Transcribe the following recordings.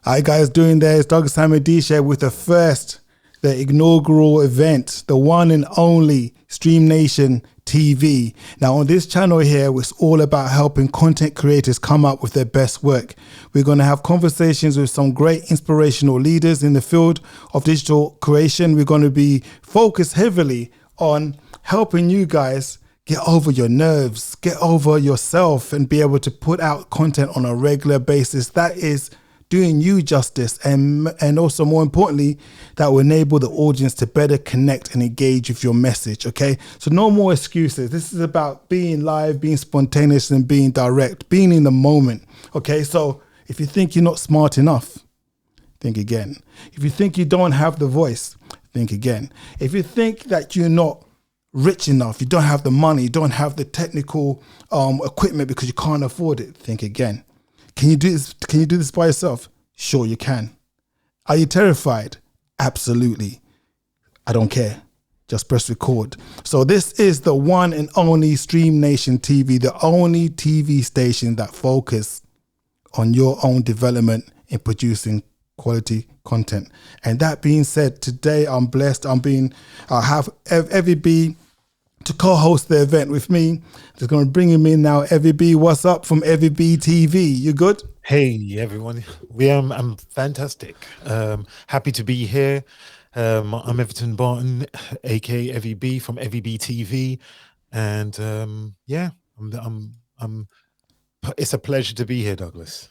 How you guys doing there? It's Doug Simon D-Share with the inaugural event, the one and only Stream Nation TV. Now on this channel here, it's all about helping content creators come up with their best work. We're going to have conversations with some great inspirational leaders in the field of digital creation. We're going to be focused heavily on helping you guys get over your nerves, get over yourself, and be able to put out content on a regular basis that is doing you justice, and also more importantly, that will enable the audience to better connect and engage with your message. Okay, so no more excuses. This is about being live, being spontaneous, and being direct, being in the moment. Okay, so if you think you're not smart enough, think again. If you think you don't have the voice, think again. If you think that you're not rich enough, you don't have the money, you don't have the technical equipment because you can't afford it, think again. Can you do this? Can you do this by yourself? Sure, you can. Are you terrified? Absolutely. I don't care. Just press record. So this is the one and only Stream Nation TV, the only TV station that focus on your own development in producing quality content. And that being said, today I'm blessed. I have Evie B to co-host the event with me. Just going to bring him in now. Evie B, what's up from Evie B TV? You good? Hey everyone, I'm fantastic. Happy to be here. I'm Everton Barton, aka Evie B from Evie B TV, and it's a pleasure to be here, Douglas.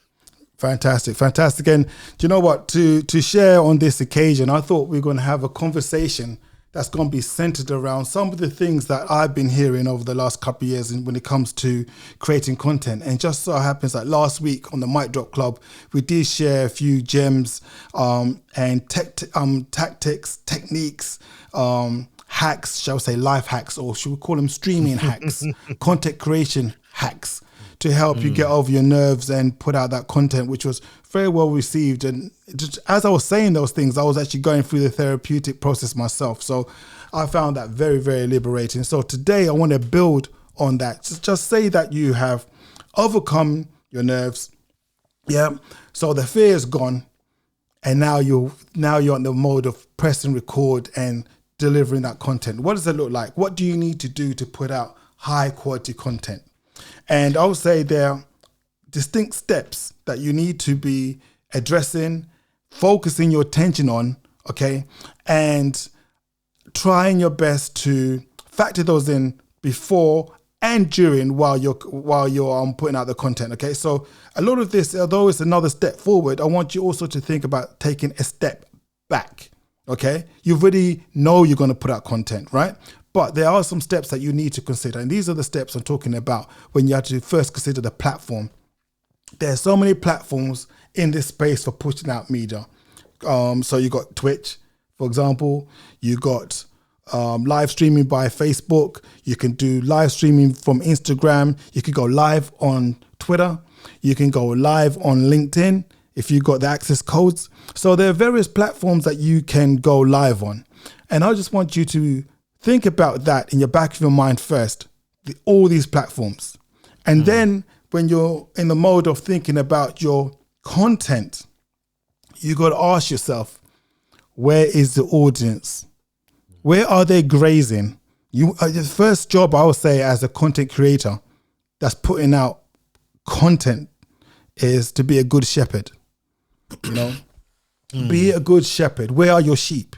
Fantastic. And do you know what? To share on this occasion, I thought we were going to have a conversation that's going to be centered around some of the things that I've been hearing over the last couple of years when it comes to creating content. And just so happens that last week on the Mic Drop Club, we did share a few gems and tactics, techniques, hacks, shall we say life hacks, or should we call them streaming hacks, content creation hacks, to help you get over your nerves and put out that content, which was very well received. And just as I was saying those things, I was actually going through the therapeutic process myself. So I found that very, very liberating. So today I want to build on that. Just say that you have overcome your nerves. Yeah. So the fear is gone. And now you're in the mode of pressing record and delivering that content. What does it look like? What do you need to do to put out high quality content? And I would say there are distinct steps that you need to be addressing, focusing your attention on, okay, and trying your best to factor those in before and during while you're putting out the content, okay? So a lot of this, although it's another step forward, I want you also to think about taking a step back, okay? You already know you're going to put out content, right? But there are some steps that you need to consider. And these are the steps I'm talking about when you have to first consider the platform. There are so many platforms in this space for pushing out media. So you got Twitch, for example. You got live streaming by Facebook. You can do live streaming from Instagram. You can go live on Twitter. You can go live on LinkedIn if you got the access codes. So there are various platforms that you can go live on. And I just want you to think about that in your back of your mind first, all these platforms. And then when you're in the mode of thinking about your content, you got to ask yourself, where is the audience? Where are they grazing? The first job I would say as a content creator that's putting out content is to be a good shepherd. You know, be a good shepherd. Where are your sheep?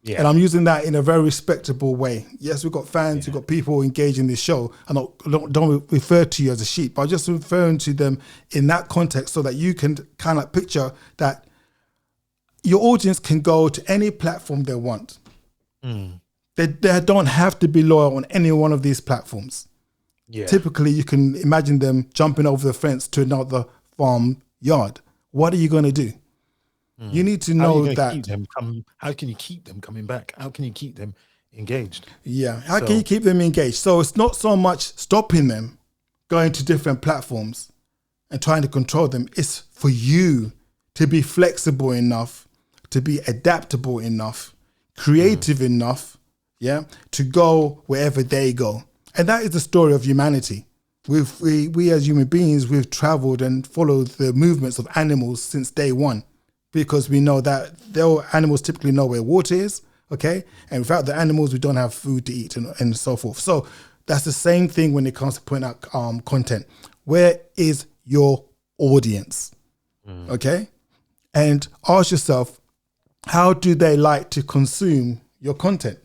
Yeah. And I'm using that in a very respectable way. Yes, we've got fans, we've got people engaging this show. I don't refer to you as a sheep, but I'm just referring to them in that context so that you can kind of picture that your audience can go to any platform they want. They don't have to be loyal on any one of these platforms. Yeah. Typically, you can imagine them jumping over the fence to another farm yard. What are you going to do? You need to know that. How can you keep them coming back? How can you keep them engaged? Yeah. How can you keep them engaged? So it's not so much stopping them going to different platforms and trying to control them. It's for you to be flexible enough, to be adaptable enough, creative enough, yeah, to go wherever they go. And that is the story of humanity. We as human beings, we've traveled and followed the movements of animals since day one. because we know that animals typically know where water is, okay? And without the animals, we don't have food to eat and so forth. So that's the same thing when it comes to putting out content. Where is your audience? Okay? And ask yourself, how do they like to consume your content?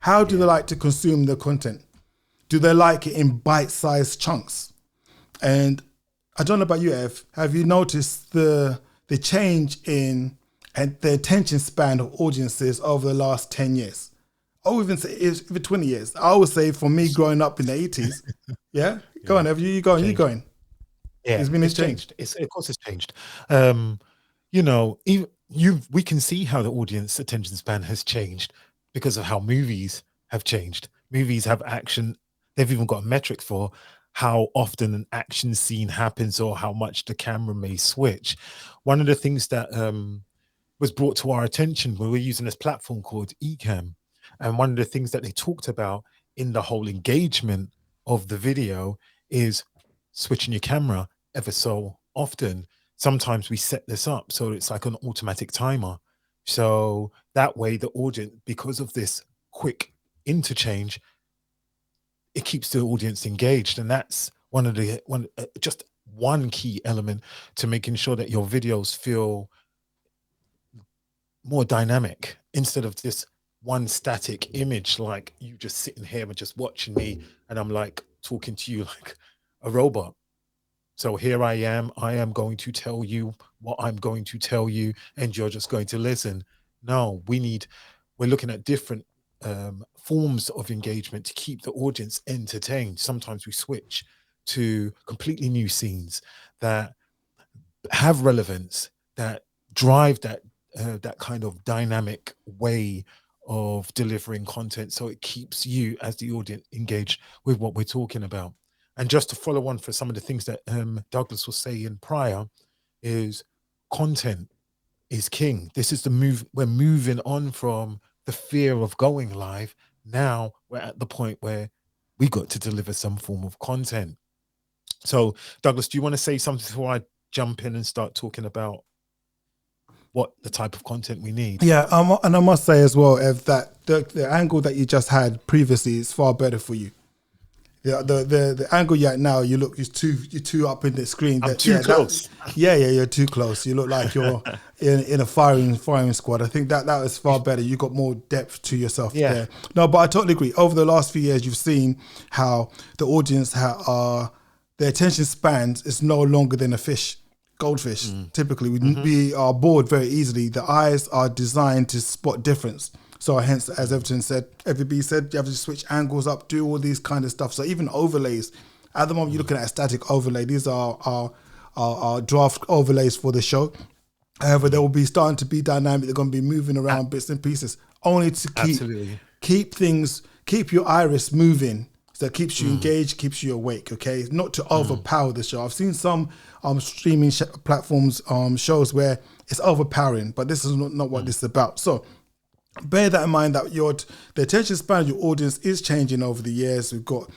How do they like to consume the content? Do they like it in bite-sized chunks? And I don't know about you, Ev. Have you noticed the change in and the attention span of audiences over the last 10 years? I would even say even 20 years. I would say for me growing up in the 80s, yeah? Go on, Ev. You going. Yeah, it's changed. Of course it's changed. We can see how the audience attention span has changed because of how movies have changed. Movies have action. They've even got a metric for how often an action scene happens or how much the camera may switch. One of the things that was brought to our attention when we were using this platform called Ecamm, and one of the things that they talked about in the whole engagement of the video is switching your camera ever so often. Sometimes we set this up so it's like an automatic timer. So that way the audience, because of this quick interchange, it keeps the audience engaged. And that's just one key element to making sure that your videos feel more dynamic instead of this one static image, like you just sitting here and just watching me and I'm like talking to you like a robot. So here I am going to tell you what I'm going to tell you, and you're just going to listen. No, we're looking at different forms of engagement to keep the audience entertained. Sometimes we switch to completely new scenes that have relevance, that drive that kind of dynamic way of delivering content, so it keeps you as the audience engaged with what we're talking about. And just to follow on for some of the things that Douglas was saying prior, is content is king. This is the move. We're moving on from the fear of going live. Now we're at the point where we got to deliver some form of content. So Douglas, do you want to say something before I jump in and start talking about what the type of content we need? Yeah, and I must say as well, Ev, that the angle that you just had previously is far better for you. The angle you're at now, you're too up in the screen. I'm too close. You're too close. You look like you're in a firing squad. I think that is far better. You got more depth to yourself there. No, but I totally agree. Over the last few years, you've seen how the audience their attention spans is no longer than goldfish. Typically, we are bored very easily. The eyes are designed to spot difference. So hence, as Everby said, you have to switch angles up, do all these kind of stuff. So even overlays, at the moment you're looking at a static overlay. These are draft overlays for the show. However, they will be starting to be dynamic. They're going to be moving around bits and pieces, only to keep your iris moving. So it keeps you engaged, keeps you awake, okay? Not to overpower the show. I've seen some streaming platforms shows where it's overpowering, but this is not what this is about. So bear that in mind, that the attention span of your audience is changing over the years. We've got,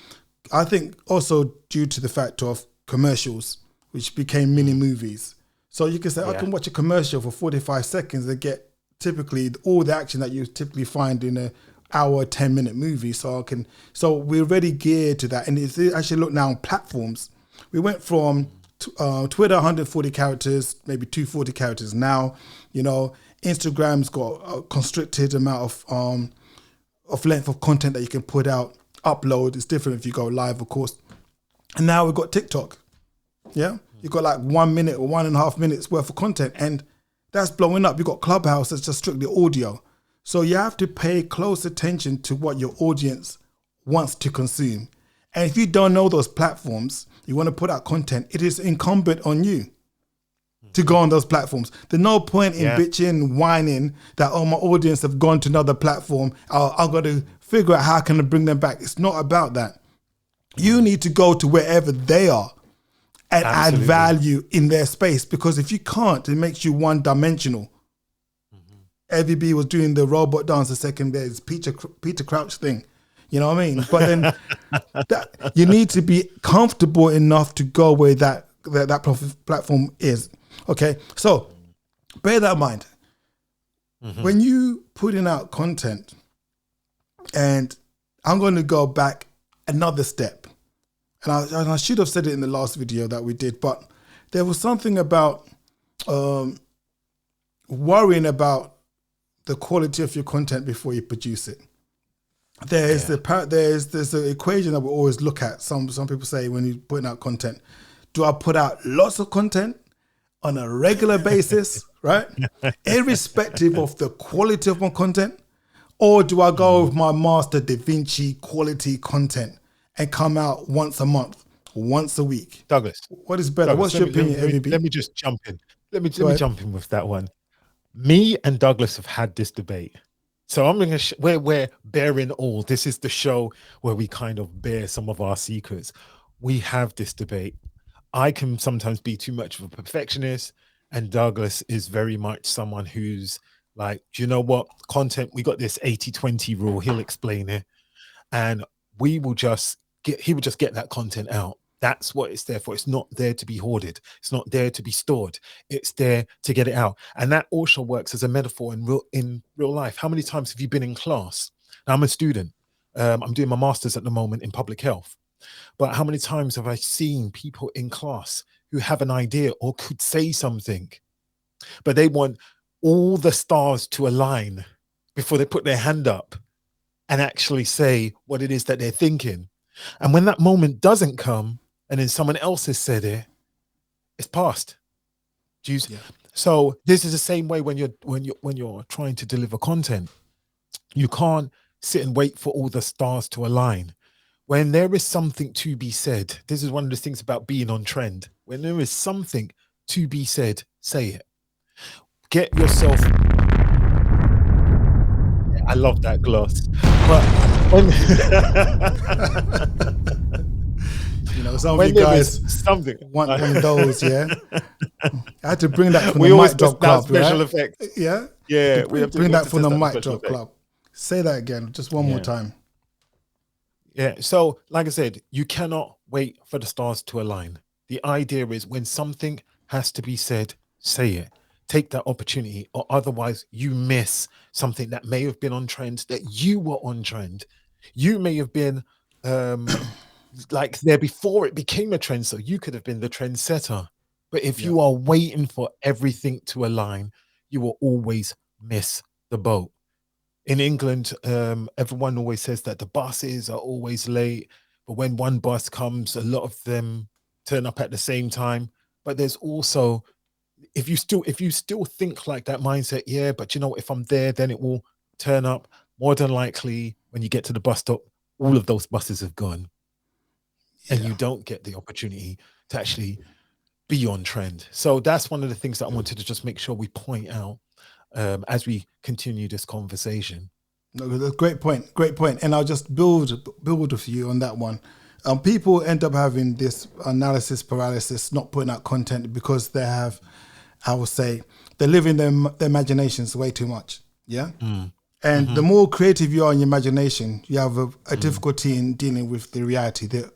I think, also due to the fact of commercials, which became mini movies. So you can say, I can watch a commercial for 45 seconds and get typically all the action that you typically find in an hour, 10-minute movie. So we're already geared to that. And if you actually look now on platforms, we went from Twitter 140 characters, maybe 240 characters now. Instagram's got a constricted amount of length of content that you can put out. Upload is different if you go live, of course. And now we've got TikTok. Yeah, you've got like 1 minute or 1.5 minutes worth of content, and that's blowing up. You've got Clubhouse that's just strictly audio. So you have to pay close attention to what your audience wants to consume. And if you don't know those platforms, you want to put out content, it is incumbent on you to go on those platforms. There's no point in bitching, whining that, my audience have gone to another platform. I've got to figure out how can I bring them back. It's not about that. You need to go to wherever they are and add value in their space, because if you can't, it makes you one-dimensional. FVB was doing the robot dance a second there. It's Peter Crouch thing. You know what I mean? But then you need to be comfortable enough to go where that platform is. Okay, so bear that in mind. Mhm. When you putting out content, and I'm going to go back another step, and I should have said it in the last video that we did, but there was something about worrying about the quality of your content before you produce it. There's the equation that we always look at. Some people say when you're putting out content, do I put out lots of content on a regular basis, right? Irrespective of the quality of my content, or do I go with my master Da Vinci quality content and come out once a month, once a week? Douglas, What is better? What's your opinion, let MEB? me just jump in. Let me Go ahead. jump in with that one. Me and Douglas have had this debate. So I'm going to, we're bearing all. This is the show where we kind of bear some of our secrets. We have this debate. I can sometimes be too much of a perfectionist, and Douglas is very much someone who's like, do you know what? Content, we got this 80-20 rule. He'll explain it. And he will just get that content out. That's what it's there for. It's not there to be hoarded. It's not there to be stored. It's there to get it out. And that also works as a metaphor in real life. How many times have you been in class? Now, I'm a student. I'm doing my master's at the moment in public health. But how many times have I seen people in class who have an idea or could say something, but they want all the stars to align before they put their hand up and actually say what it is that they're thinking? And when that moment doesn't come, and then someone else has said it, it's past. Yeah. So this is the same way when you're trying to deliver content. You can't sit and wait for all the stars to align. When there is something to be said, this is one of the things about being on trend. When there is something to be said, say it. Get yourself. I love that gloss. But you know, some of you guys want one of those, yeah. I had to bring that from the Mic Drop Club, special right? effects. Yeah, Yeah, we have to bring that from the Mic Drop Club. Say that again, just one more time. Yeah. So, like I said, you cannot wait for the stars to align. The idea is when something has to be said, say it. Take that opportunity, or otherwise you miss something that may have been on trend, that you were on trend. You may have been like there before it became a trend, so you could have been the trendsetter. But if you are waiting for everything to align, you will always miss the boat. In England, everyone always says that the buses are always late, but when one bus comes, a lot of them turn up at the same time. But there's also, if you still think like that mindset, yeah, but you know, if I'm there, then it will turn up. More than likely, when you get to the bus stop, all of those buses have gone. And you don't get the opportunity to actually be on trend. So that's one of the things that I wanted to just make sure we point out as we continue this conversation. No, great point. And I'll just build with you on that one. People end up having this analysis paralysis, not putting out content because they have, I would say, they're living their imaginations way too much. Yeah. And the more creative you are in your imagination, you have a difficulty in dealing with the reality, the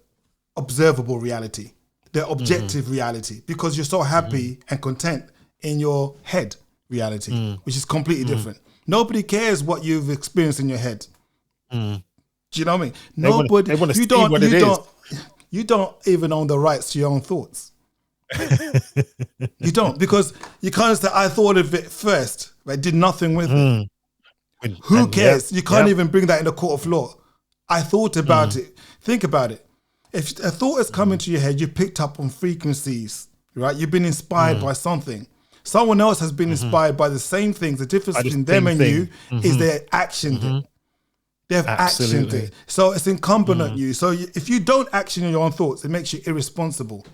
observable reality, the objective reality, because you're so happy and content in your head reality, which is completely different. Nobody cares what you've experienced in your head. Do you know what I mean? Nobody. You don't even own the rights to your own thoughts. You don't, because you can't say, I thought of it first, but did nothing with it. Who cares? You can't even bring that in a court of law. I thought about it. Think about it. If a thought has come into your head, you picked up on frequencies, right? You've been inspired by something. Someone else has been inspired by the same things. The difference between them and you is they actioned it. They've actioned it. So it's incumbent on you. So if you don't action your own thoughts, it makes you irresponsible.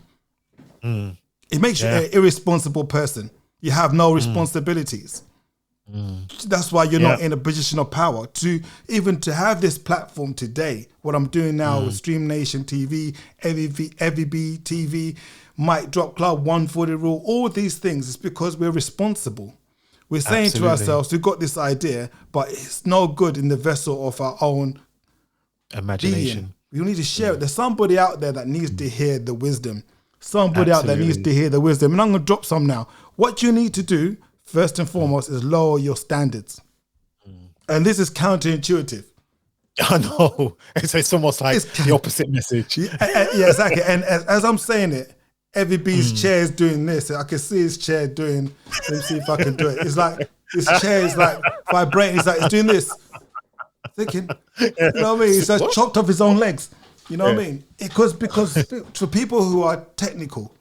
It makes you an irresponsible person. You have no responsibilities. That's why you're not in a position of power to have this platform today. What I'm doing now with Stream Nation TV, EVB TV, Mic Drop Club, 140 Rule, all these things is because we're responsible. We're saying to ourselves, we've got this idea, but it's no good in the vessel of our own imagination. We need to share it. There's somebody out there that needs to hear the wisdom. Somebody out there needs to hear the wisdom. And I'm going to drop some now. What you need to do, first and foremost is lower your standards. And this is counterintuitive. I know. It's almost like the opposite message. Yeah, exactly. And as I'm saying it, Evie B's chair is doing this. I can see his chair doing, let me see if I can do it. It's like, his chair is like vibrating. It's like, it's doing this. Thinking, you know what I mean? He's just chopped off his own legs. You know what I mean? Because for people who are technical,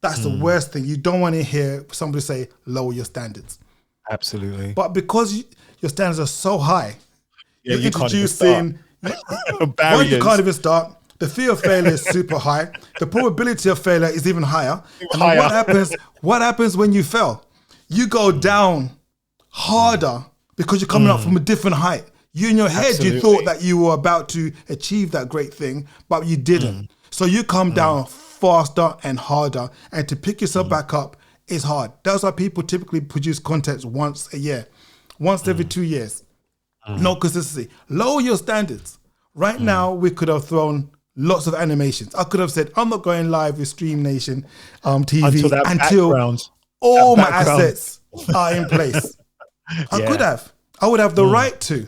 that's the worst thing. You don't want to hear somebody say, lower your standards. Absolutely. But because your standards are so high, yeah, you're introducing barriers. You can't even start. The fear of failure is super high. The probability of failure is even higher. And what happens when you fail? You go down harder because you're coming up from a different height. You in your head, you thought that you were about to achieve that great thing, but you didn't. So you come down faster and harder, and to pick yourself back up is hard. That's why people typically produce content once a year, once every 2 years. No consistency. Lower your standards. Right now, we could have thrown lots of animations. I could have said, I'm not going live with Stream Nation TV until all my assets are in place. I could have. I would have the right to.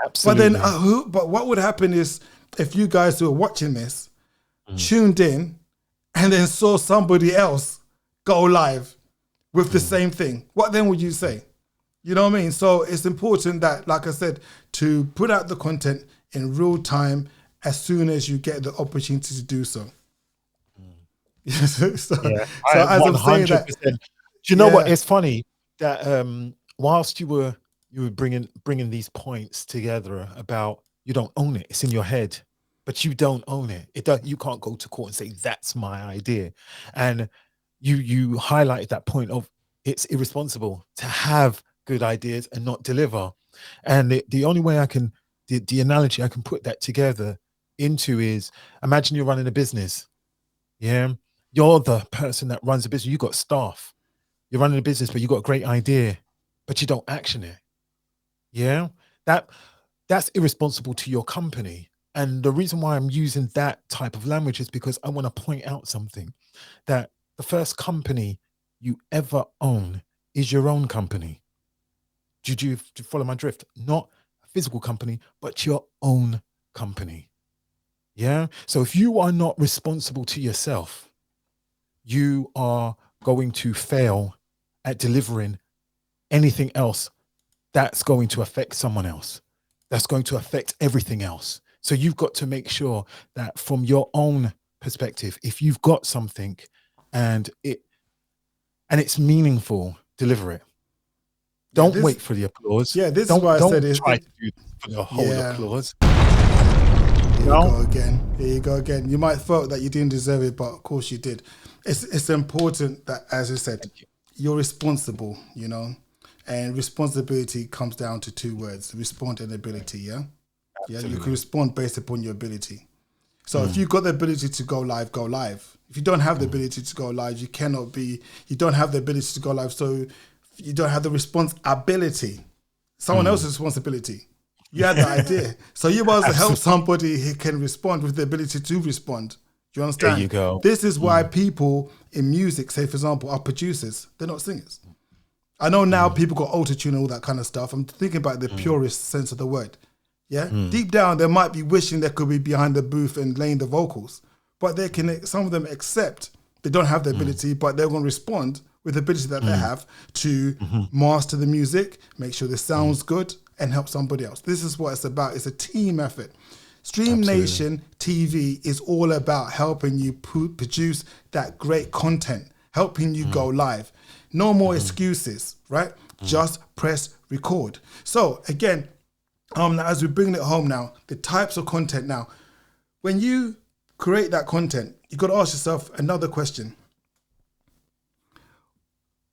Absolutely. But then, but what would happen is if you guys who are watching this tuned in and then saw somebody else go live with the same thing, what then would you say? You know what I mean? So it's important that, like I said, to put out the content in real time as soon as you get the opportunity to do so. So as I'm saying that, do you know what? It's funny that whilst you were bringing these points together about you don't own it, it's in your head, but you don't own it. You can't go to court and say that's my idea, and you highlighted that point of it's irresponsible to have good ideas and not deliver. And the only way I can, the analogy I can put that together into is, imagine you're running a business. Yeah. You're the person that runs a business. You got staff. You're running a business, but you got a great idea, but you don't action it. Yeah. That's irresponsible to your company. And the reason why I'm using that type of language is because I want to point out something, that the first company you ever own is your own company. Do you follow my drift? Not a physical company, but your own company. Yeah. So if you are not responsible to yourself, you are going to fail at delivering anything else that's going to affect someone else. That's going to affect everything else. So you've got to make sure that from your own perspective, if you've got something and it's meaningful, deliver it. Don't wait for the applause. Yeah, this is why I said it. Try to do the whole applause. Here you go again. You might have thought that you didn't deserve it, but of course you did. It's important that, as I said, you're responsible, you know, and responsibility comes down to two words: respond and ability. Yeah. Absolutely. Yeah, you can respond based upon your ability. So if you've got the ability to go live, go live. If you don't have the ability to go live, you don't have the ability to go live. So you don't have the responsibility, someone else's responsibility. You had the idea. So you must help somebody who can respond with the ability to respond. Do you understand? There you go. This is why people in music, say for example, are producers. They're not singers. I know now people got auto-tune and all that kind of stuff. I'm thinking about the purest sense of the word. Yeah. Deep down, they might be wishing they could be behind the booth and laying the vocals, but they can. Some of them accept they don't have the ability, but they're going to respond with the ability that they have to master the music, make sure the sounds good, and help somebody else. This is what it's about. It's a team effort. Stream Nation TV is all about helping you produce that great content, helping you go live. No more excuses, right? Just press record. So again, as we bring it home now, the types of content now, when you create that content, you got to ask yourself another question.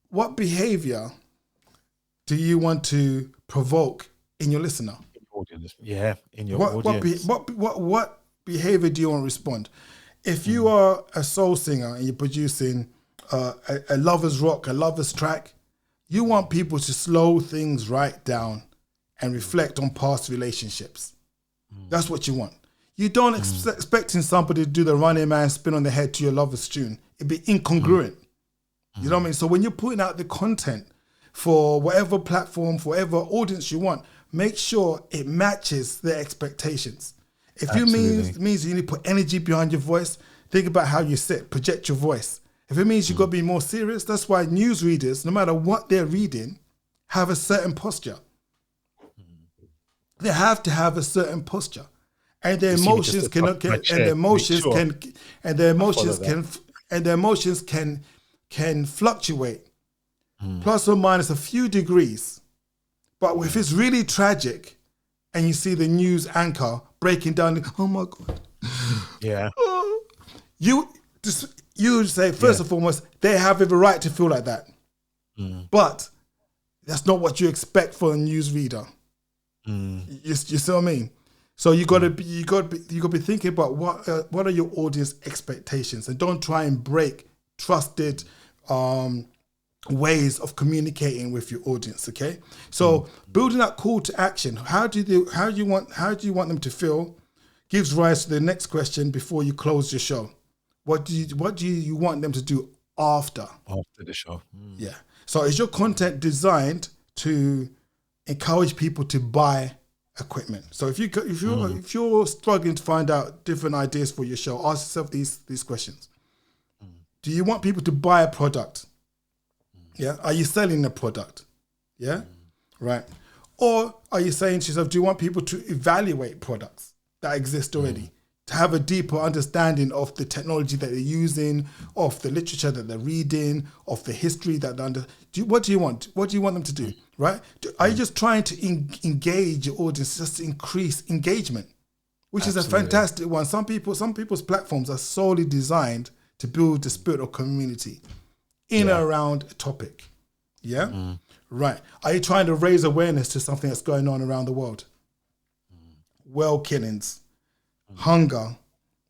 What behavior do you want to provoke in your listener? Yeah, in your audience. What behavior do you want to respond? If you are a soul singer and you're producing a lover's rock, a lover's track, you want people to slow things right down and reflect on past relationships. That's what you want. You don't expecting somebody to do the Running Man spin on the head to your lover's tune. It'd be incongruent. You know what I mean? So when you're putting out the content, for whatever platform, for whatever audience you want, make sure it matches their expectations. If you means you need to put energy behind your voice, think about how you sit, project your voice. If it means you've got to be more serious, that's why news readers, no matter what they're reading, have a certain posture. They have to have a certain posture, and their emotions can fluctuate, plus or minus a few degrees. But if it's really tragic, and you see the news anchor breaking down, oh my God, yeah, you say first and foremost, they have every right to feel like that, but that's not what you expect for a news reader. You see what I mean? So you got to be thinking about what are your audience expectations, and don't try and break trusted ways of communicating with your audience. Okay, so building that call to action. How do you want them to feel? Gives rise to the next question before you close your show. What do you want them to do after the show? Yeah. So is your content designed to encourage people to buy equipment? So if you're struggling to find out different ideas for your show, ask yourself these questions. Do you want people to buy a product? Yeah. Are you selling a product? Yeah. Right. Or are you saying to yourself, do you want people to evaluate products that exist already? To have a deeper understanding of the technology that they're using, of the literature that they're reading, of the history that they're under. What do you want? What do you want them to do? Right? Are you just trying to engage your audience, just to increase engagement, which is a fantastic one. Some people's platforms are solely designed to build the spirit of community in and around a topic. Yeah? Right. Are you trying to raise awareness to something that's going on around the world? Well killings, hunger,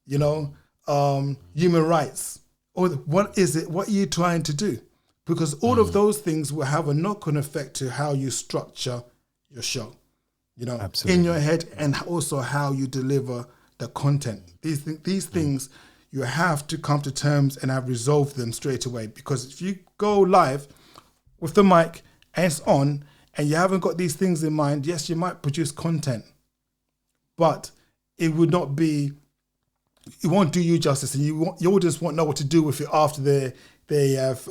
human rights. Or what is it? What are you trying to do? Because all of those things will have a knock-on effect to how you structure your show, in your head, and also how you deliver the content. These things, you have to come to terms and have resolved them straight away. Because if you go live with the mic and it's on and you haven't got these things in mind, yes, you might produce content, but it would not be, it won't do you justice, and your audience won't know what to do with it after they have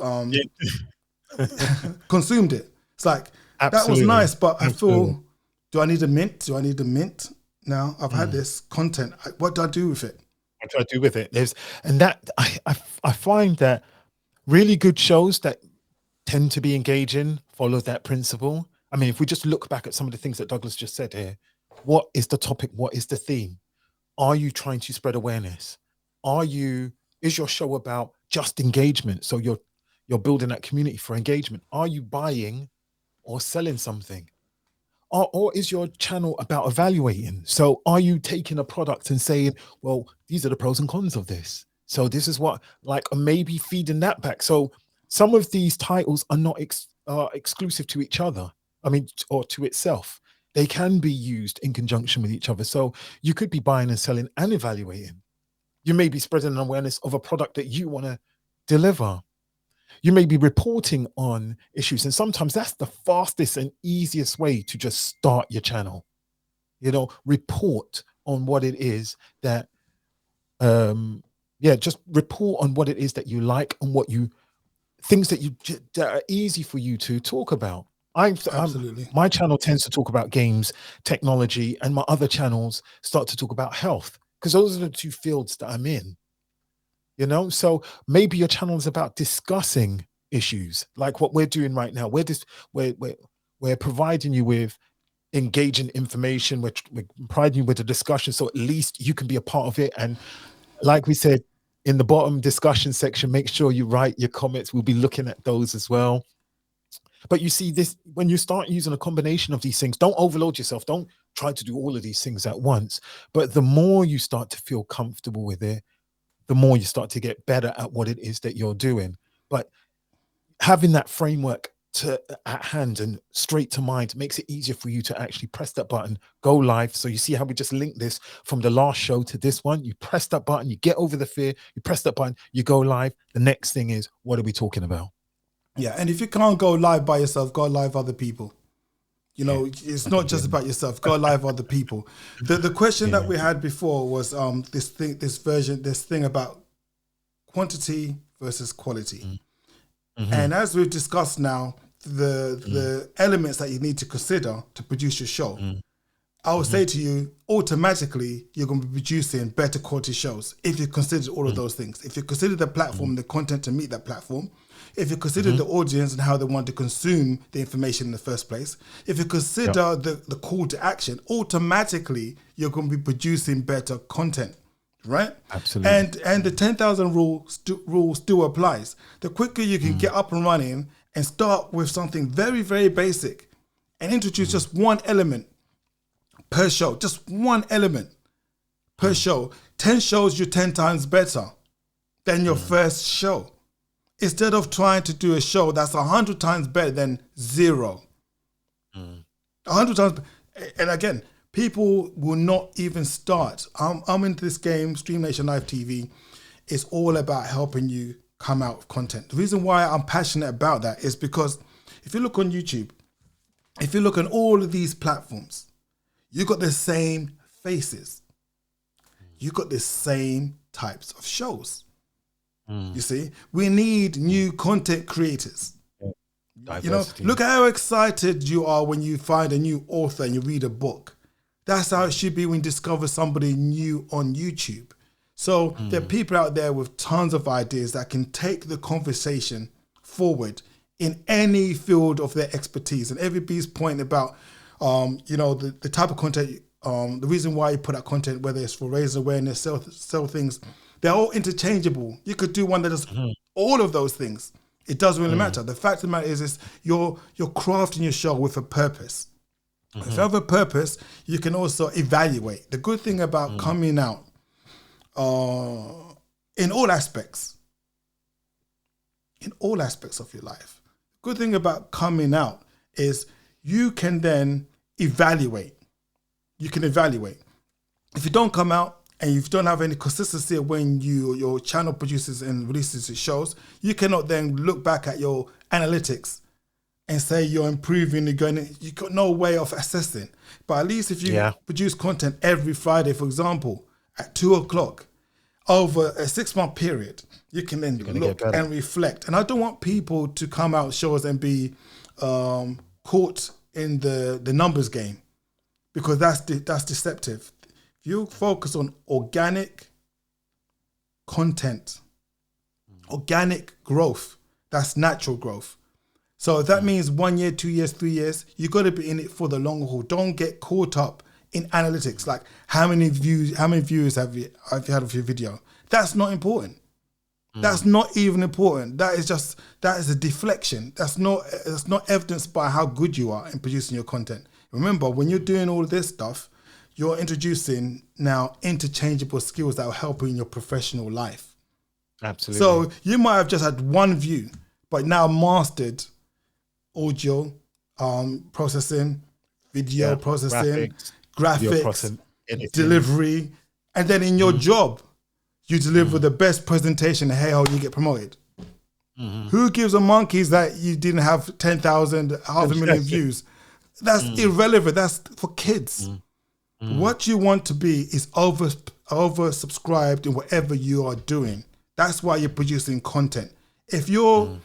consumed it. It's like, that was nice, but I feel, do I need a mint? Do I need a mint? Now I've had this content. What do I do with it? What do I do with it? I find that really good shows that tend to be engaging follow that principle. I mean, if we just look back at some of the things that Douglas just said here, what is the topic? What is the theme? Are you trying to spread awareness? Is your show about just engagement? So you're building that community for engagement. Are you buying or selling something? Or is your channel about evaluating? So are you taking a product and saying, well, these are the pros and cons of this. So this is what, maybe feeding that back. So some of these titles are not exclusive to each other. I mean, or to itself. They can be used in conjunction with each other. So you could be buying and selling and evaluating. You may be spreading an awareness of a product that you want to deliver. You may be reporting on issues. And sometimes that's the fastest and easiest way to just start your channel. Report on what it is that, just report on what it is that you like and things that are easy for you to talk about. Absolutely. My channel tends to talk about games, technology, and my other channels start to talk about health, because those are the two fields that I'm in. So maybe your channel is about discussing issues like what we're doing right now. We're providing you with engaging information. We're providing you with a discussion, so at least you can be a part of it. And like we said in the bottom discussion section, make sure you write your comments. We'll be looking at those as well. But you see, this, when you start using a combination of these things, don't overload yourself. Don't try to do all of these things at once. But the more you start to feel comfortable with it, the more you start to get better at what it is that you're doing. But having that framework at hand and straight to mind makes it easier for you to actually press that button, go live. So you see how we just linked this from the last show to this one. You press that button, you get over the fear, you press that button, you go live. The next thing is, what are we talking about? Yeah, and if you can't go live by yourself, go live other people. You know, Yeah. it's not just about yourself. Go live other people. The question that we had before was this thing about quantity versus quality. And as we've discussed now, the elements that you need to consider to produce your show, I would say to you, automatically, you're going to be producing better quality shows if you consider all of those things. If you consider the platform, the content to meet that platform, if you consider the audience and how they want to consume the information in the first place, if you consider the call to action, automatically, you're going to be producing better content, right? Absolutely. And the 10,000 rule still applies. The quicker you can get up and running and start with something very, very basic and introduce just one element per show, just one element per show. 10 shows you 10 times better than your first show. Instead of trying to do a show that's 100 times better than 0. 100 times. And again, people will not even start. I'm into this game, Stream Nation Live TV. It's all about helping you come out with content. The reason why I'm passionate about that is because if you look on YouTube, if you look on all of these platforms, you got the same faces. You got the same types of shows. You see, we need new content creators. Diversity. You know, look how excited you are when you find a new author and you read a book. That's how it should be when you discover somebody new on YouTube. So there are people out there with tons of ideas that can take the conversation forward in any field of their expertise. And everybody's point about you know, the type of content, the reason why you put out content, whether it's for raise awareness, sell things, they're all interchangeable. You could do one that does all of those things. It doesn't really matter. The fact of the matter is you're crafting your show with a purpose. If you have a purpose, you can also evaluate. The good thing about coming out in all aspects of your life, the good thing about coming out is you can then evaluate. You can evaluate. If you don't come out and you don't have any consistency when your channel produces and releases its shows, you cannot then look back at your analytics and say you're improving, you've got no way of assessing. But at least if you produce content every Friday, for example, at 2:00 over a 6-month period, you can then look and reflect. And I don't want people to come out shows and be caught in the numbers game, because that's deceptive. If you focus on organic content, organic growth, that's natural growth. So if that means 1 year, 2 years, 3 years, you got to be in it for the long haul. Don't get caught up in analytics, like how many views have you had of your video. That's not important. That's not even important. That is a deflection. That's not evidenced by how good you are in producing your content. Remember, when you're doing all this stuff, you're introducing now interchangeable skills that will help you in your professional life. Absolutely. So you might have just had one view, but now mastered audio processing, video processing, graphics, delivery, and then in your job, you deliver the best presentation, and hey ho, you get promoted. Who gives a monkeys that you didn't have 10,000, 500,000 views? That's irrelevant. That's for kids. What you want to be is oversubscribed in whatever you are doing. That's why you're producing content. If your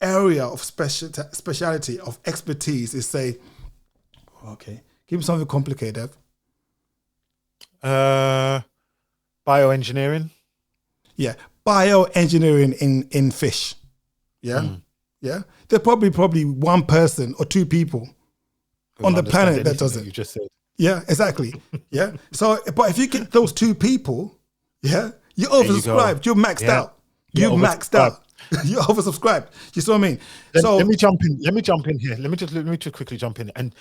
area of speciality of expertise is, say, okay, give me something complicated, bioengineering. Yeah, bioengineering in fish. Yeah, yeah. There's probably one person or two people on the planet that does it. You just said. Yeah, exactly. Yeah. So, but if you get those two people, yeah, you're oversubscribed. You're maxed out. You're maxed out. You're oversubscribed. You see what I mean? Let me jump in. Let me jump in here. Let me just quickly jump in, and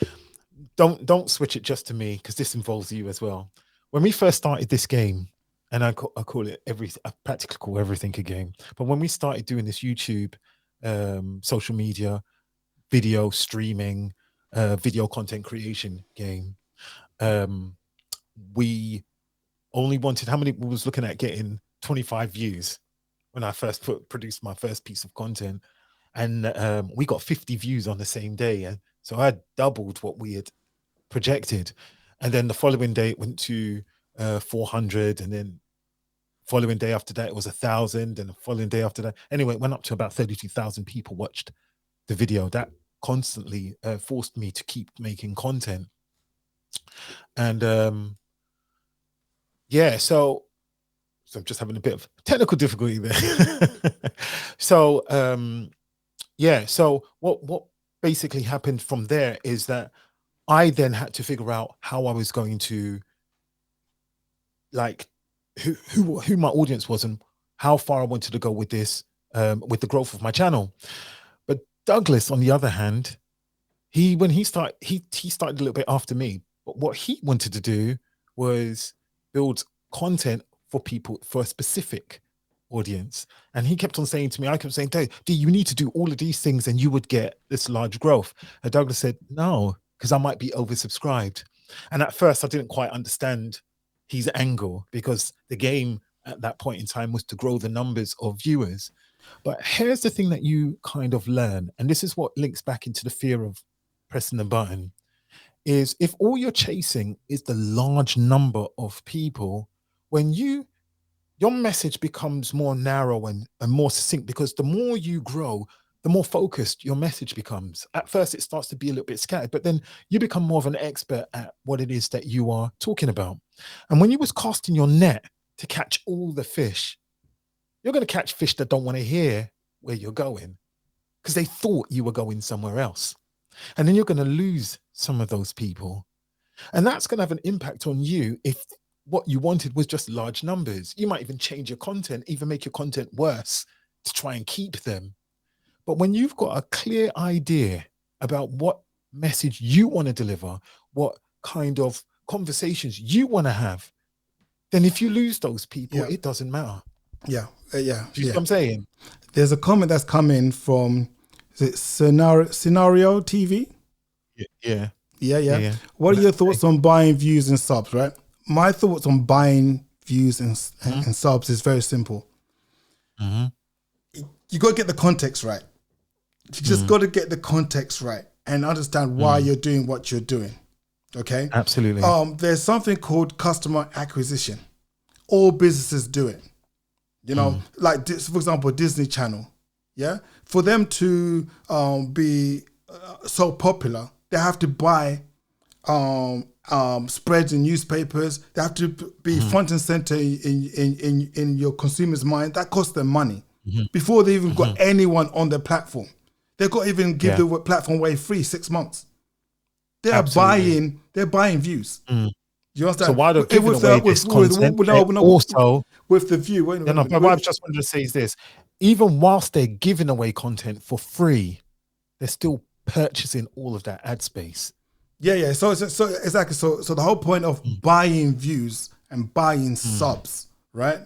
don't switch it just to me, because this involves you as well. When we first started this game, and I call it practically call everything a game. But when we started doing this YouTube, social media, video streaming, video content creation game, we only wanted, how many we was looking at getting 25 views when I first produced my first piece of content, and we got 50 views on the same day, and so I doubled what we had projected, and then the following day it went to 400, and then following day after that it was 1,000, and the following day after that, anyway, it went up to about 32,000 people watched the video. That constantly forced me to keep making content. And yeah, so I'm just having a bit of technical difficulty there. So yeah, so what basically happened from there is that I then had to figure out how I was going to, like, who my audience was and how far I wanted to go with this, with the growth of my channel. But Douglas, on the other hand, when he started a little bit after me, but what he wanted to do was build content for people, for a specific audience. And he kept on saying to me, I kept saying, D, you need to do all of these things and you would get this large growth. And Douglas said, no, because I might be oversubscribed. And at first I didn't quite understand his angle, because the game at that point in time was to grow the numbers of viewers. But here's the thing that you kind of learn, and this is what links back into the fear of pressing the button, is if all you're chasing is the large number of people, when your message becomes more narrow and more succinct, because the more you grow, the more focused your message becomes. At first, it starts to be a little bit scattered, but then you become more of an expert at what it is that you are talking about. And when you was casting your net to catch all the fish, you're going to catch fish that don't want to hear where you're going because they thought you were going somewhere else. And then you're going to lose some of those people. And that's going to have an impact on you if what you wanted was just large numbers. You might even change your content, even make your content worse to try and keep them. But when you've got a clear idea about what message you want to deliver, what kind of conversations you want to have, then if you lose those people, it doesn't matter. Yeah. Do you know what I'm saying? There's a comment that's come in from, is it Scenario TV? Yeah. What are your thoughts on buying views and subs, right? My thoughts on buying views and subs is very simple. You got to get the context right. You just got to get the context right and understand why you're doing what you're doing. Okay? Absolutely. There's something called customer acquisition. All businesses do it. You know, like this, for example, Disney Channel. Yeah? For them to be so popular, they have to buy spreads in newspapers. They have to be front and center in your consumer's mind. That costs them money before they even got anyone on their platform. They've got to even give the platform away free 6 months. They're buying views. You understand? So why don't give away this content? Also, with the view. What I just wanted to say is this: even whilst they're giving away content for free, they're still purchasing all of that ad space. Yeah. So exactly. So the whole point of buying views and buying subs, right?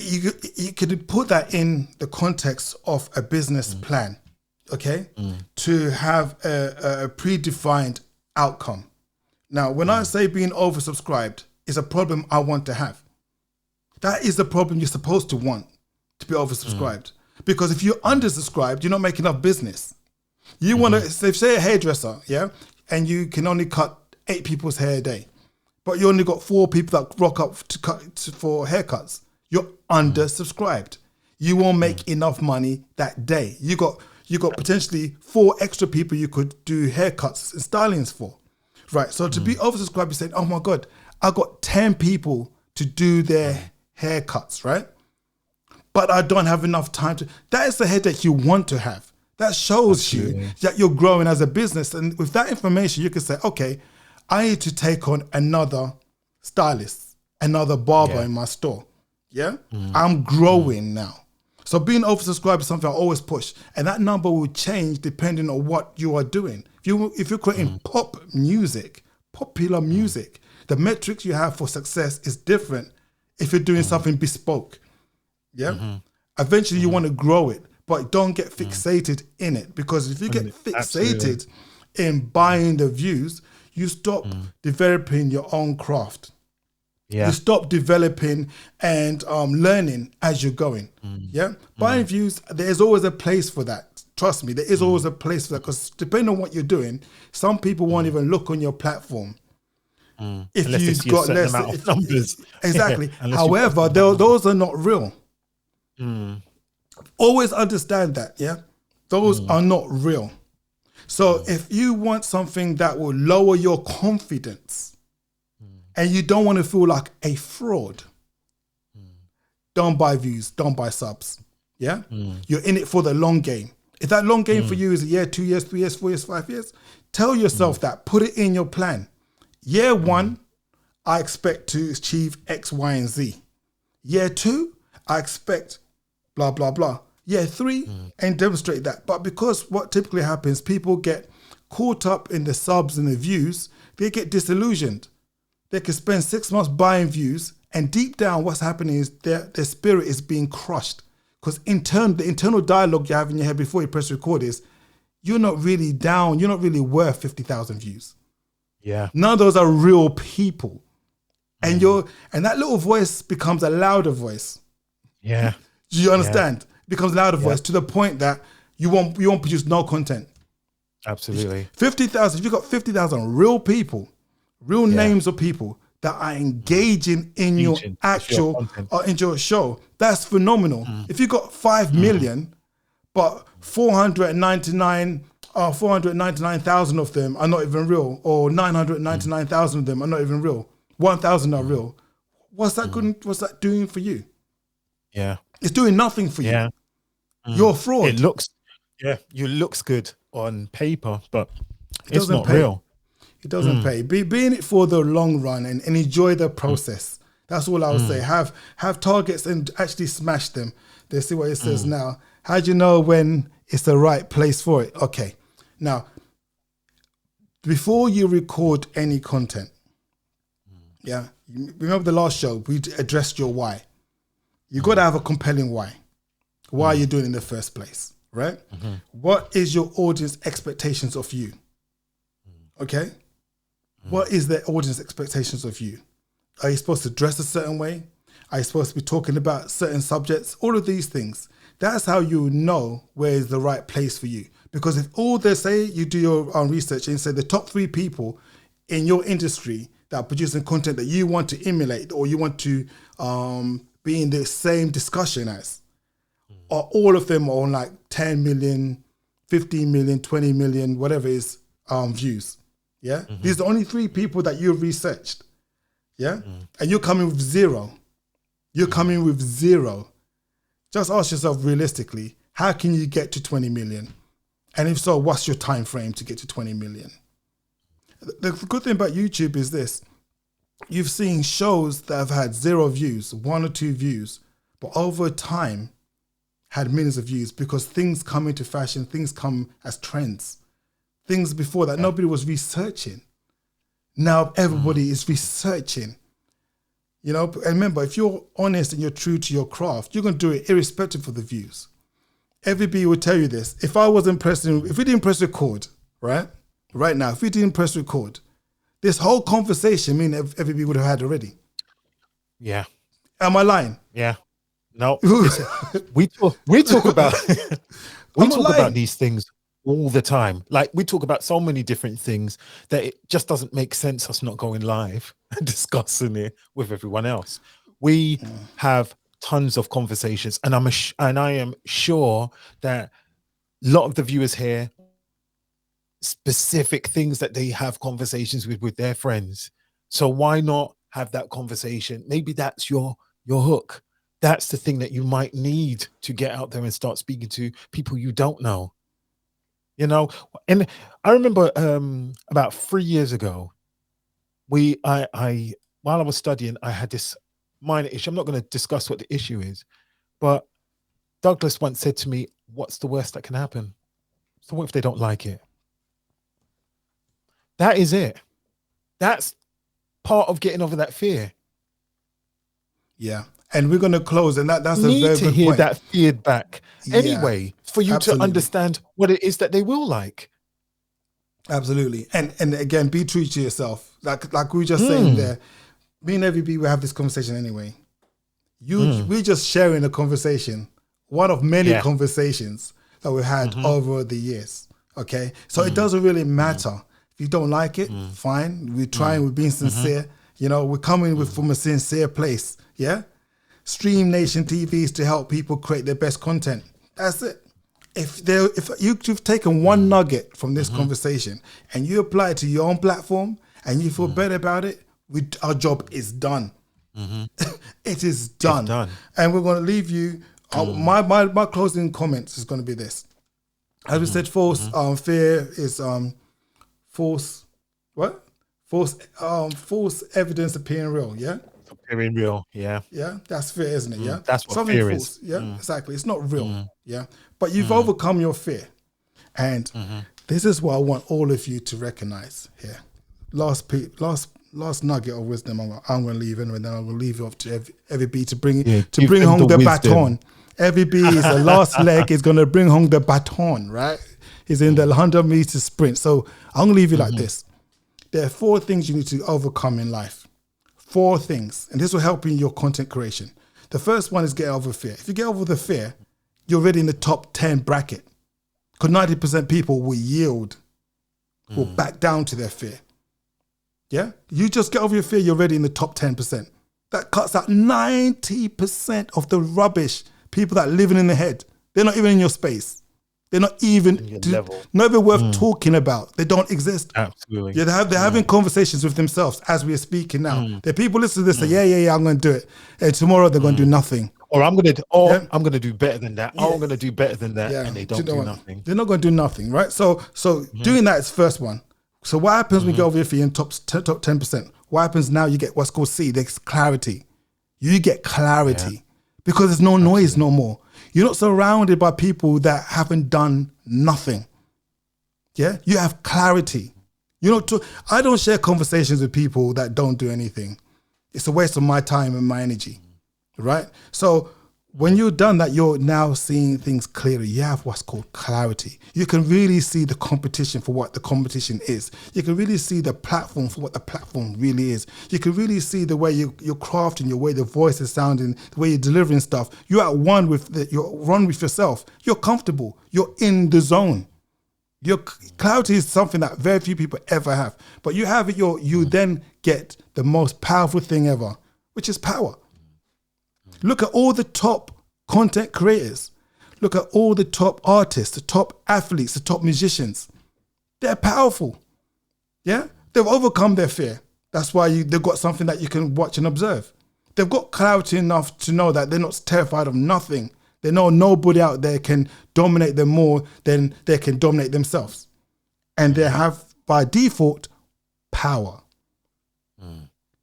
You could put that in the context of a business plan, okay? To have a predefined outcome. Now, when I say being oversubscribed is a problem I want to have. That is the problem you're supposed to want, to be oversubscribed. Because if you're undersubscribed, you're not making enough business. You want to, say a hairdresser, yeah? And you can only cut 8 people's hair a day, but you only got 4 people that rock up for haircuts. You're undersubscribed. You won't make enough money that day. You got potentially 4 extra people you could do haircuts and stylings for. Right. So to be oversubscribed, you're saying, oh my God, I got 10 people to do their haircuts, right? But I don't have enough time to. That is the headache you want to have. That shows you that you're growing as a business. And with that information, you can say, okay, I need to take on another stylist, another barber in my store. Yeah. I'm growing now. So being oversubscribed is something I always push. And that number will change depending on what you are doing. If you're creating popular music, the metrics you have for success is different if you're doing something bespoke. Yeah. Eventually you want to grow it, but don't get fixated in it, because if you get fixated in buying the views, you stop developing your own craft. You stop developing and learning as you're going. Yeah. Buying views, there's always a place for that. Trust me, there is always a place for that, because depending on what you're doing, some people won't even look on your platform. If Unless you've they see a got certain less amount of numbers. exactly. Unless you've got However, a certain amount of those are not real. Always understand that. Yeah. Those are not real. So if you want something that will lower your confidence and you don't want to feel like a fraud, don't buy views, don't buy subs. Yeah. You're in it for the long game. If that long game for you is a year, 2 years, 3 years, 4 years, 5 years, tell yourself that, put it in your plan. Year 1, I expect to achieve X, Y, and Z. Year 2, I expect blah, blah, blah. Year 3, and demonstrate that. But because what typically happens, people get caught up in the subs and the views, they get disillusioned. They can spend 6 months buying views, and deep down what's happening is their spirit is being crushed. Because the internal dialogue you have in your head before you press record is, you're not really down, you're not really worth 50,000 views. Yeah. None of those are real people. And that little voice becomes a louder voice. Yeah. Do you understand? It becomes a louder voice to the point that you won't produce no content. Absolutely. 50,000, if you've got 50,000 real people, real names of people that are engaging in your actual or in your show, that's phenomenal. If you've got 5 million, but 499,000 of them are not even real, or 999,000 of them are not even real, 1,000 are real, what's that doing for you? Yeah. It's doing nothing for you. You're a fraud. It looks good on paper, but it's not pay. real. It doesn't pay. Be in it for the long run and enjoy the process. That's all I would say. Have targets and actually smash them. They see what it says now. How do you know when it's the right place for it? Okay. Now, before you record any content, remember the last show, we addressed your why. You got to have a compelling why. Why are you doing it in the first place, right? What is your audience expectations of you? Okay? What is the audience expectations of you? Are you supposed to dress a certain way? Are you supposed to be talking about certain subjects? All of these things. That's how you know where is the right place for you. Because if all they say, you do your own research and say the top 3 people in your industry that are producing content that you want to emulate or you want to be in the same discussion as, or all of them are on like 10 million, 15 million, 20 million, whatever it is, views. Yeah. These are the only 3 people that you've researched. Yeah. And you're coming with 0. You're coming with 0. Just ask yourself realistically, how can you get to 20 million? And if so, what's your time frame to get to 20 million? The good thing about YouTube is this. You've seen shows that have had 0 views, 1 or 2 views, but over time had millions of views because things come into fashion, things come as trends. Things before that nobody was researching. Now everybody is researching. You know, and remember, if you're honest and you're true to your craft, you're going to do it irrespective of the views. Everybody will tell you this. If we didn't press record, right now, if we didn't press record, this whole conversation, everybody would have had already. Yeah. Am I lying? Yeah. No. Listen, we talk about about these things all the time. Like we talk about so many different things that it just doesn't make sense us not going live and discussing it with everyone else. We have tons of conversations, and I am sure that a lot of the viewers here specific things that they have conversations with their friends. So why not have that conversation? Maybe that's your hook. That's the thing that you might need to get out there and start speaking to people you don't know. You know, and I remember about 3 years ago, while I was studying, I had this minor issue. I'm not going to discuss what the issue is, but Douglas once said to me, "What's the worst that can happen? So what if they don't like it?" That is it. That's part of getting over that fear. Yeah. And we're going to close, and that's a very good point. You need to hear that feedback anyway, for you to understand what it is that they will like. Absolutely. And again, be true to yourself. Like we were just saying there, me and every we have this conversation anyway. We're just sharing a conversation, one of many conversations that we've had over the years. Okay, so it doesn't really matter if you don't like it. Fine, we're trying. We're being sincere. You know, we're coming with from a sincere place. Yeah, Stream Nation TV is to help people create their best content. That's it. If you've taken one nugget from this conversation and you apply it to your own platform and you feel better about it, our job is done. It is done. It's done. And we're going to leave you. My closing comments is going to be this. As we said, fear is false. What? False evidence appearing real. Yeah. Appearing real. Yeah. Yeah. That's fear, isn't it? Yeah. That's what something fear false. is. Yeah. Exactly. It's not real. Yeah. But you've overcome your fear, and this is what I want all of you to recognize here. Last nugget of wisdom I'm going to leave in, and then I'm going to leave it off to every B to bring home the baton. Every B is the last leg is going to bring home the baton, right? He's in the 100-meter sprint. So I'm going to leave you like this. There are 4 things you need to overcome in life. 4 things, and this will help in your content creation. The first one is get over fear. If you get over the fear, you're already in the top 10 bracket. Because 90% people will yield, will back down to their fear. Yeah? You just get over your fear, you're already in the top 10%. That cuts out 90% of the rubbish people that are living in the head. They're not even in your space. They're not even worth talking about. They don't exist. Absolutely. Yeah, they're having conversations with themselves as we are speaking now. There are people listening to this say, yeah, I'm going to do it. And tomorrow they're going to do nothing. Or I'm going to do better than that. Oh, I'm going to do better than that. And they don't do nothing. They're not going to do nothing, right? So doing that is first one. So what happens when you get over your fear in top 10%? What happens now? You get what's called C. There's clarity. You get clarity because there's no noise no more. You're not surrounded by people that haven't done nothing. Yeah, you have clarity. I don't share conversations with people that don't do anything. It's a waste of my time and my energy, right? So when you've done that, you're now seeing things clearly. You have what's called clarity. You can really see the competition for what the competition is. You can really see the platform for what the platform really is. You can really see the way you're crafting, the way the voice is sounding, the way you're delivering stuff. You're at one with you're one with yourself. You're comfortable. You're in the zone. Your clarity is something that very few people ever have. But you have it. You then get the most powerful thing ever, which is power. Look at all the top content creators. Look at all the top artists, the top athletes, the top musicians. They're powerful. Yeah? They've overcome their fear. That's why they've got something that you can watch and observe. They've got clarity enough to know that they're not terrified of nothing. They know nobody out there can dominate them more than they can dominate themselves. And they have, by default, power.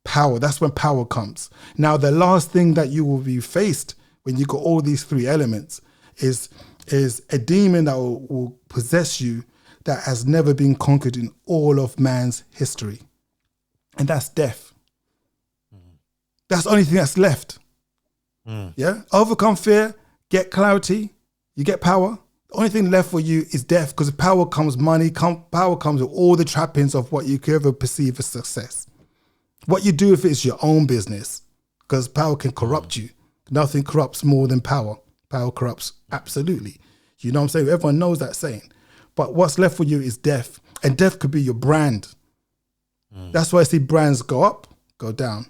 Power. That's when power comes. Now, the last thing that you will be faced when you got all these 3 elements is a demon that will possess you that has never been conquered in all of man's history. And that's death. That's the only thing that's left. Yeah? Overcome fear, get clarity, you get power. The only thing left for you is death, because with power comes money, power comes with all the trappings of what you could ever perceive as success. What you do with it is your own business, because power can corrupt you. Nothing corrupts more than power. Power corrupts absolutely. You know what I'm saying? Everyone knows that saying. But what's left for you is death. And death could be your brand. That's why I see brands go up, go down.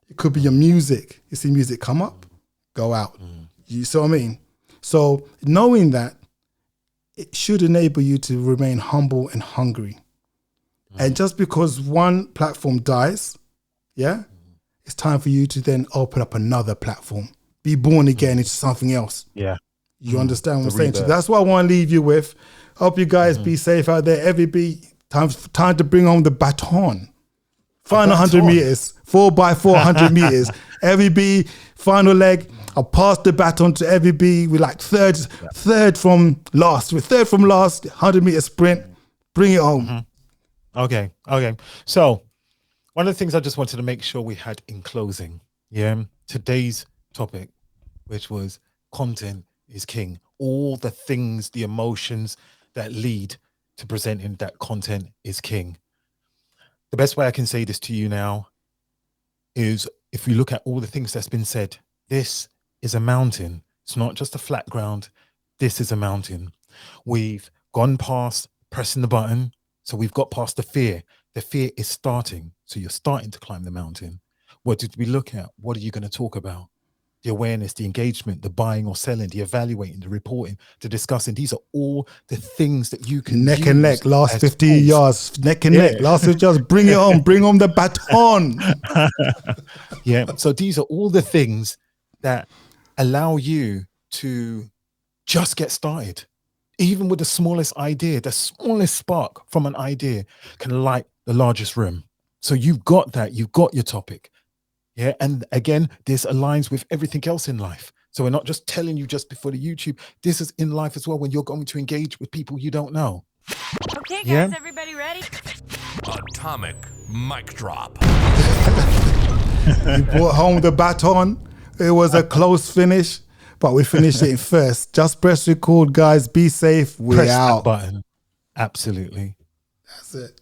It could be your music. You see music come up, go out. You see what I mean? So knowing that, it should enable you to remain humble and hungry. And just because one platform dies, it's time for you to then open up another platform. Be born again into something else. Yeah. You understand what I'm saying? So that's what I want to leave you with. Hope you guys be safe out there. Time to bring home the baton. Final 100 meters, 4x400 meters. Every B, final leg. I'll pass the baton to every B. We're like third from last. We're third from last, 100-meter sprint. Bring it home. Okay. So one of the things I just wanted to make sure we had in closing, today's topic, which was content is king. All the things, the emotions that lead to presenting that content is king. The best way I can say this to you now is if we look at all the things that's been said, this is a mountain. It's not just a flat ground. This is a mountain. We've gone past pressing the button. So we've got past the fear. The fear is starting. So you're starting to climb the mountain. What did we look at? What are you going to talk about? The awareness, the engagement, the buying or selling, the evaluating, the reporting, the discussing. These are all the things that you can neck and neck, last 50 yards, neck and neck, last 50 yards, bring it on, bring on the baton. Yeah. So these are all the things that allow you to just get started. Even with the smallest idea, the smallest spark from an idea can light the largest room. So you've got that, you've got your topic. Yeah. And again, this aligns with everything else in life. So we're not just telling you just before the YouTube. This is in life as well when you're going to engage with people you don't know. Okay, guys, everybody ready? Atomic mic drop. You brought home the baton. It was a close finish, but we finished it first. Just press record, guys. Be safe. We're Press out. that button. Absolutely. That's it.